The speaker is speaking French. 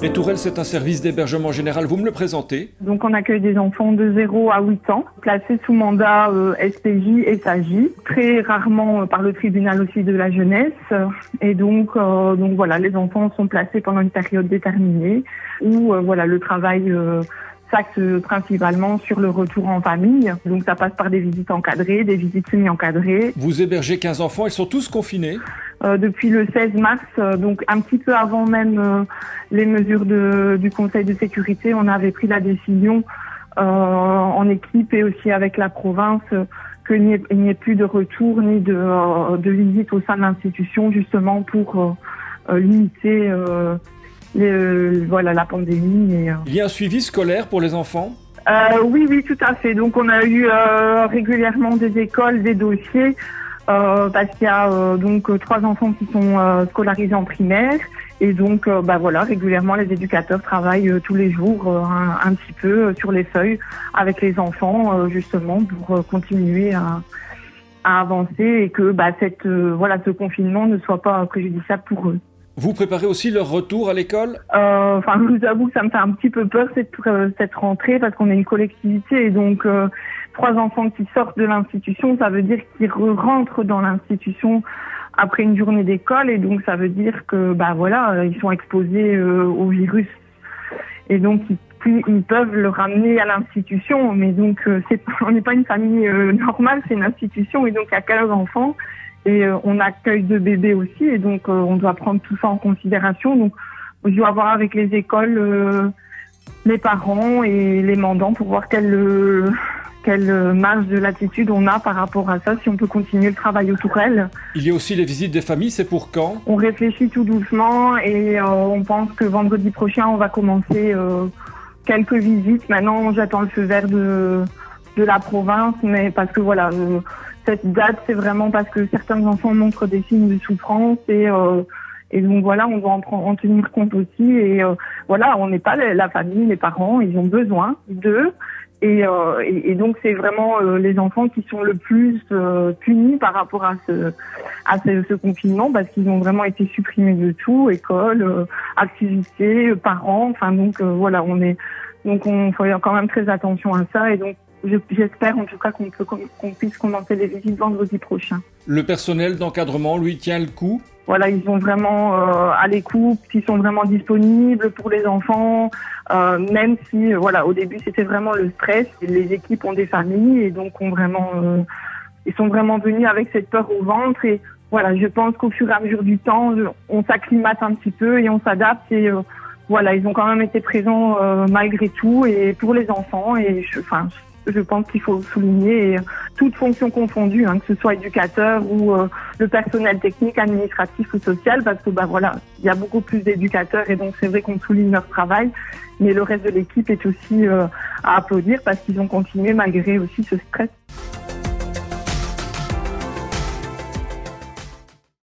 Les Tourelles, c'est un service d'hébergement général. Vous me le présentez? Donc on accueille des enfants de 0 à 8 ans, placés sous mandat SPJ et SAJ, très rarement par le tribunal aussi de la jeunesse. Et donc voilà, les enfants sont placés pendant une période déterminée où voilà, le travail s'axe principalement sur le retour en famille. Donc ça passe par des visites encadrées, des visites semi-encadrées. Vous hébergez 15 enfants, ils sont tous confinés? Depuis le 16 mars, donc un petit peu avant même les mesures du Conseil de sécurité, on avait pris la décision en équipe et aussi avec la province qu'il n'y ait plus de retour ni de visite au sein de l'institution, justement pour limiter la pandémie. Il y a un suivi scolaire pour les enfants? Oui, tout à fait. Donc on a eu régulièrement des écoles, des dossiers. Parce qu'il y a donc 3 enfants qui sont scolarisés en primaire et donc régulièrement les éducateurs travaillent tous les jours un petit peu sur les feuilles avec les enfants justement pour continuer à avancer et que ce confinement ne soit pas préjudiciable pour eux. Vous préparez aussi leur retour à l'école? Je vous avoue que ça me fait un petit peu peur cette rentrée parce qu'on est une collectivité et donc 3 enfants qui sortent de l'institution, ça veut dire qu'ils rentrent dans l'institution après une journée d'école et donc ça veut dire que ils sont exposés au virus et donc ils peuvent le ramener à l'institution, mais donc on n'est pas une famille normale, c'est une institution et donc il y a 15 enfants. Et on accueille 2 bébés aussi et donc on doit prendre tout ça en considération. Donc je dois voir avec les écoles, les parents et les mandants pour voir quelle marge de latitude on a par rapport à ça, si on peut continuer le travail aux Tourelles. Il y a aussi les visites des familles, c'est pour quand? On réfléchit tout doucement et on pense que vendredi prochain on va commencer quelques visites. Maintenant j'attends le feu vert de la province, mais parce que cette date, c'est vraiment parce que certains enfants montrent des signes de souffrance et donc on doit en tenir compte aussi et on n'est pas la famille, les parents, ils ont besoin d'eux et donc c'est vraiment les enfants qui sont le plus punis par rapport à ce confinement parce qu'ils ont vraiment été supprimés de tout, école, activités, parents, on fait quand même très attention à ça et donc j'espère en tout cas qu'on puisse commencer les visites vendredi prochain. Le personnel d'encadrement, lui, tient le coup? Voilà, ils sont vraiment à l'écoute, ils sont vraiment disponibles pour les enfants, même si au début c'était vraiment le stress. Les équipes ont des familles et donc ils sont vraiment venus avec cette peur au ventre et je pense qu'au fur et à mesure du temps, on s'acclimate un petit peu et on s'adapte et ils ont quand même été présents malgré tout et pour les enfants et je pense qu'il faut souligner toutes fonctions confondues, que ce soit éducateur ou le personnel technique, administratif ou social, parce que il y a beaucoup plus d'éducateurs et donc c'est vrai qu'on souligne leur travail, mais le reste de l'équipe est aussi à applaudir parce qu'ils ont continué malgré aussi ce stress.